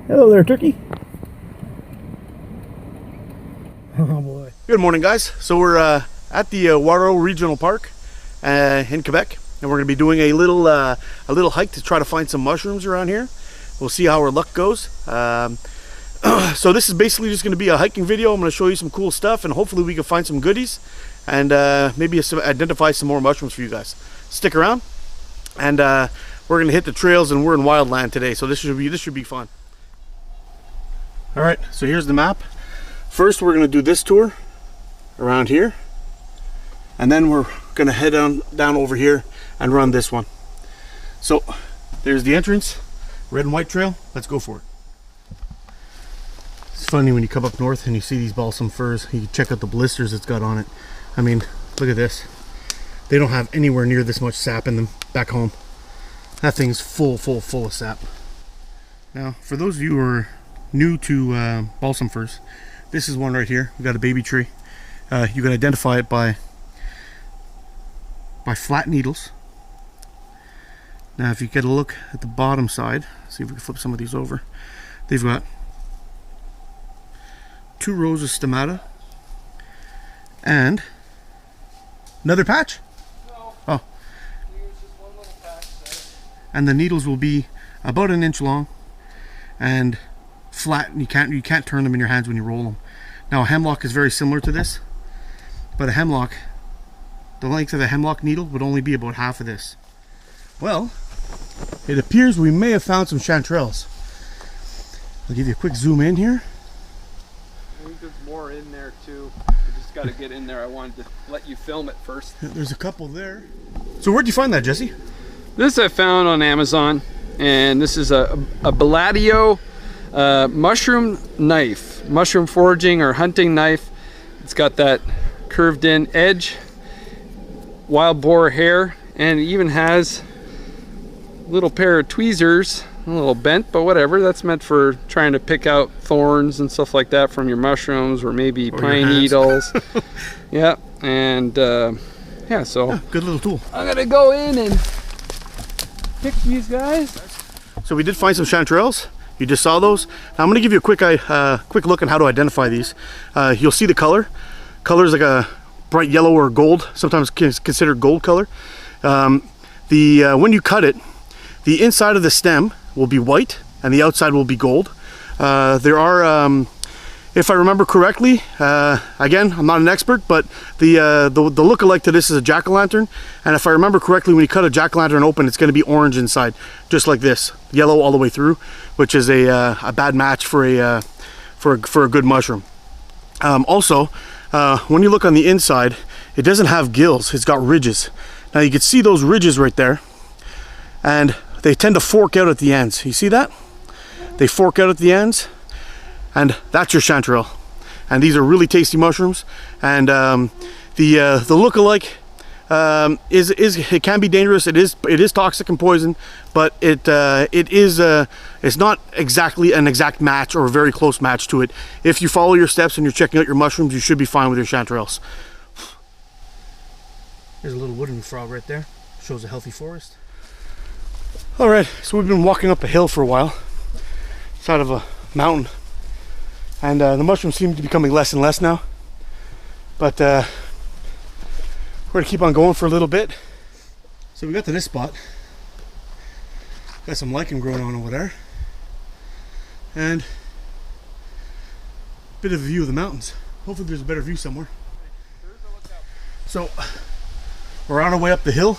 Hello there, turkey. Oh boy. Good morning, guys. So we're at the Waro Regional Park in Quebec, and we're going to be doing a little hike to try to find some mushrooms around here. We'll see how our luck goes. So this is basically just going to be a hiking video. I'm going to show you some cool stuff, and hopefully we can find some goodies and maybe identify some more mushrooms for you guys. Stick around, and we're going to hit the trails, and we're in wildland today, so this should be fun. All right, so here's the map. First, we're going to do this tour around here, and then we're going to head down over here and run this one. So there's the entrance, red and white trail. Let's go for it. It's funny when you come up north and you see these balsam firs. You can check out the blisters it's got on it. I mean, look at this. They don't have anywhere near this much sap in them back home. That thing's full of sap. Now, for those of you who are new to balsam firs, this is one right here. We've got a baby tree. You can identify it by flat needles. Now if you get a look at the bottom side, see if we can flip some of these over. They've got 2 rows of stomata and another patch. No. Oh. It's just one little patch there. And the needles will be about 1 inch long and flat, and you can't turn them in your hands when you roll them. Now a hemlock is very similar to this, but a hemlock, the length of the hemlock needle would only be about half of this. Well, it appears we may have found some chanterelles. I'll give you a quick zoom in here. I think there's more in there too. I just got to get in there. I wanted to let you film it first. There's a couple there. So where'd you find that, Jesse? This I found on Amazon, and this is a Baladio mushroom knife, mushroom foraging or hunting knife. It's got that curved in edge, wild boar hair, and it even has a little pair of tweezers, a little bent, but whatever. That's meant for trying to pick out thorns and stuff like that from your mushrooms, or maybe pine needles. Yeah, and yeah, so yeah, good little tool. I'm gonna go in and pick these guys. So we did find some chanterelles. You just saw those. Now I'm going to give you a quick look at how to identify these. You'll see the color. Color is like a bright yellow or gold, sometimes considered gold color. When you cut it, the inside of the stem will be white and the outside will be gold. There are, if I remember correctly, again, I'm not an expert, but the look-alike to this is a jack-o'-lantern, and if I remember correctly, when you cut a jack-o'-lantern open, it's going to be orange inside, just like this, yellow all the way through, which is a bad match for a good mushroom. Also, when you look on the inside, it doesn't have gills; it's got ridges. Now you can see those ridges right there, and they tend to fork out at the ends. You see that? They fork out at the ends. And that's your chanterelle, and these are really tasty mushrooms. And the look-alike it can be dangerous. It is toxic and poison, but it's not exactly an exact match or a very close match to it. If you follow your steps and you're checking out your mushrooms, you should be fine with your chanterelles. There's a little wooden frog right there. Shows a healthy forest. All right, so we've been walking up a hill for a while, side of a mountain. And the mushrooms seem to be becoming less and less now, but we're gonna keep on going for a little bit. So we got to this spot, got some lichen growing on over there, and a bit of a view of the mountains. Hopefully there's a better view somewhere. So we're on our way up the hill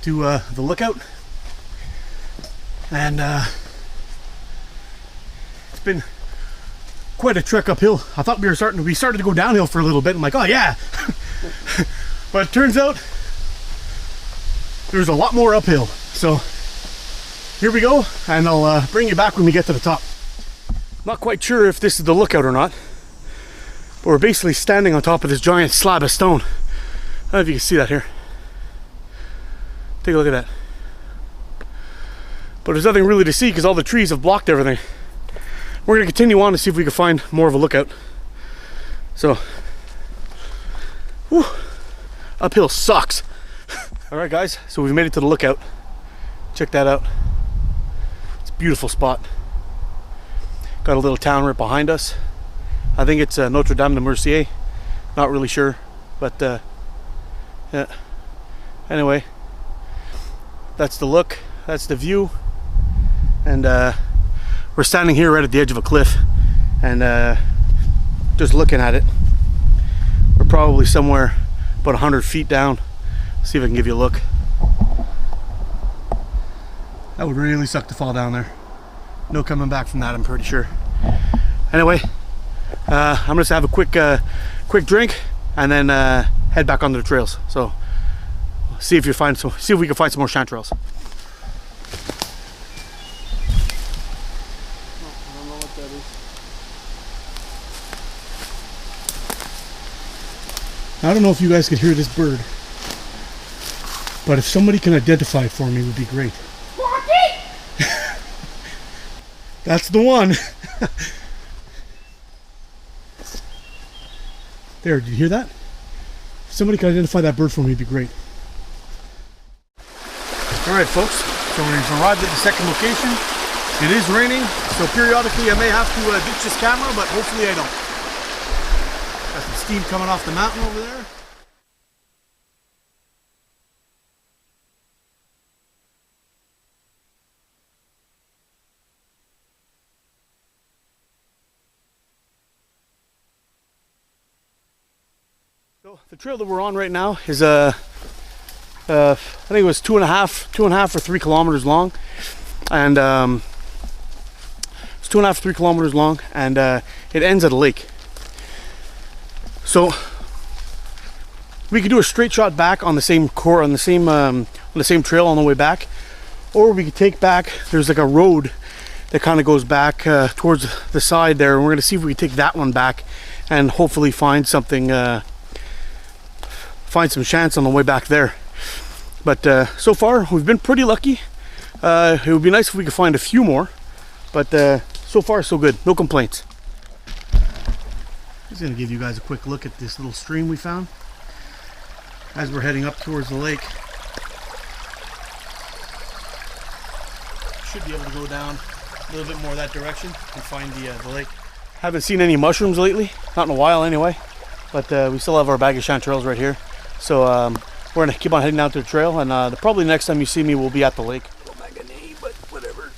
to the lookout, and it's been quite a trek uphill. I thought we started to go downhill for a little bit. I'm like, oh yeah. But it turns out there's a lot more uphill. So here we go, and I'll bring you back when we get to the top. Not quite sure if this is the lookout or not, but we're basically standing on top of this giant slab of stone. I don't know if you can see that here. Take a look at that. But there's nothing really to see because all the trees have blocked everything. We're going to continue on to see if we can find more of a lookout. So, whew, uphill sucks. All right, guys, so we've made it to the lookout. Check that out. It's a beautiful spot. Got a little town right behind us. I think it's Notre Dame de Mercier. Not really sure, but yeah. Anyway, that's the look, that's the view, and we're standing here right at the edge of a cliff, and just looking at it. We're probably somewhere about 100 feet down. See if I can give you a look. That would really suck to fall down there. No coming back from that, I'm pretty sure. Anyway, I'm gonna have a quick drink and then head back onto the trails. So see if we can find some more chanterelles. I don't know what that is. I don't know if you guys could hear this bird, but if somebody can identify it for me, it would be great. That's the one. There, did you hear that? If somebody can identify that bird for me, it'd be great. Alright folks, so we've arrived at the second location. It is raining, so periodically I may have to ditch this camera, but hopefully I don't. Got some steam coming off the mountain over there. So the trail that we're on right now is I think it was two and a half or 3 kilometers long, and it's 2.5 to 3 kilometers long, and it ends at a lake. So we could do a straight shot back on the same on the same trail on the way back, or we could take back. There's like a road that kind of goes back towards the side there, and we're going to see if we can take that one back and hopefully find something. Find some chance on the way back there. But so far we've been pretty lucky. It would be nice if we could find a few more, but so far so good, no complaints. Just gonna give you guys a quick look at this little stream we found as we're heading up towards the lake. Should be able to go down a little bit more that direction and find the lake. Haven't seen any mushrooms lately, not in a while anyway, but we still have our bag of chanterelles right here. So we're gonna keep on heading out to the trail, and probably next time you see me we'll be at the lake. But whatever.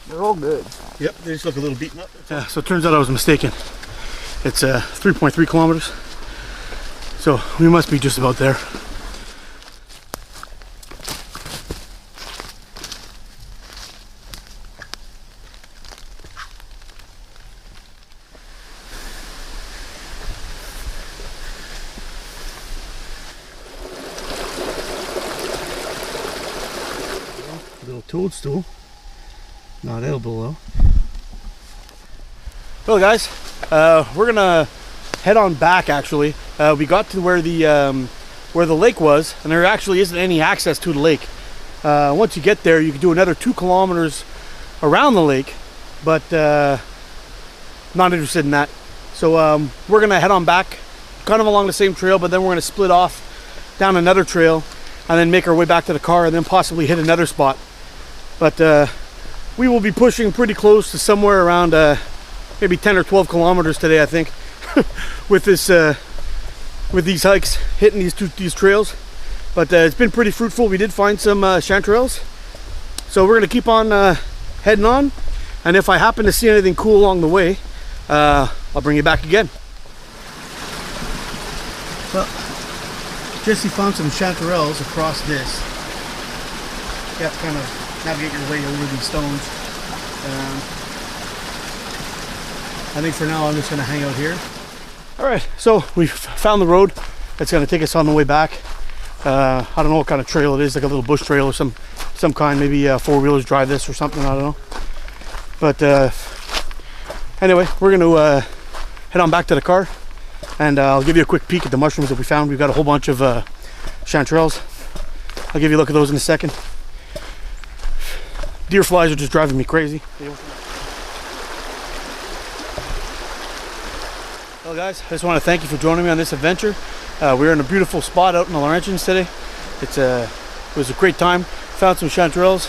They're all good. Yep, they just look a little beaten up. Yeah, so it turns out I was mistaken. It's 3.3 kilometers. So we must be just about there. Little toadstool. Not edible though. Well guys, we're gonna head on back actually. We got to where the lake was, and there actually isn't any access to the lake. Once you get there, you can do another 2 kilometers around the lake, but not interested in that. So we're gonna head on back, kind of along the same trail, but then we're gonna split off down another trail and then make our way back to the car and then possibly hit another spot. But we will be pushing pretty close to somewhere around maybe 10 or 12 kilometers today, I think, with this with these hikes, hitting these trails. But it's been pretty fruitful. We did find some chanterelles, so we're gonna keep on heading on, and if I happen to see anything cool along the way, I'll bring you back again. Well, Jesse found some chanterelles across this. You have to kind of navigate your way over these stones. I think for now I'm just going to hang out here. Alright, so we've found the road that's going to take us on the way back. I don't know what kind of trail it is, like a little bush trail or some kind. Maybe four-wheelers drive this or something, I don't know. But anyway, we're going to head on back to the car, and I'll give you a quick peek at the mushrooms that we found. We've got a whole bunch of chanterelles. I'll give you a look at those in a second. Deer flies are just driving me crazy. Well guys, I just want to thank you for joining me on this adventure. We're in a beautiful spot out in the Laurentians today. It was a great time. Found some chanterelles.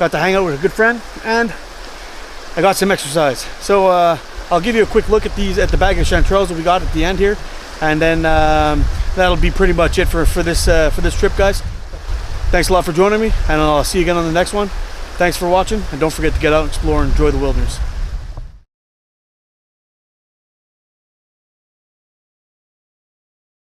got to hang out with a good friend, and I got some exercise. So I'll give you a quick look at these, at the bag of chanterelles that we got at the end here, and then that'll be pretty much it for this trip, guys. Thanks a lot for joining me, and I'll see you again on the next one. Thanks for watching, and don't forget to get out and explore and enjoy the wilderness.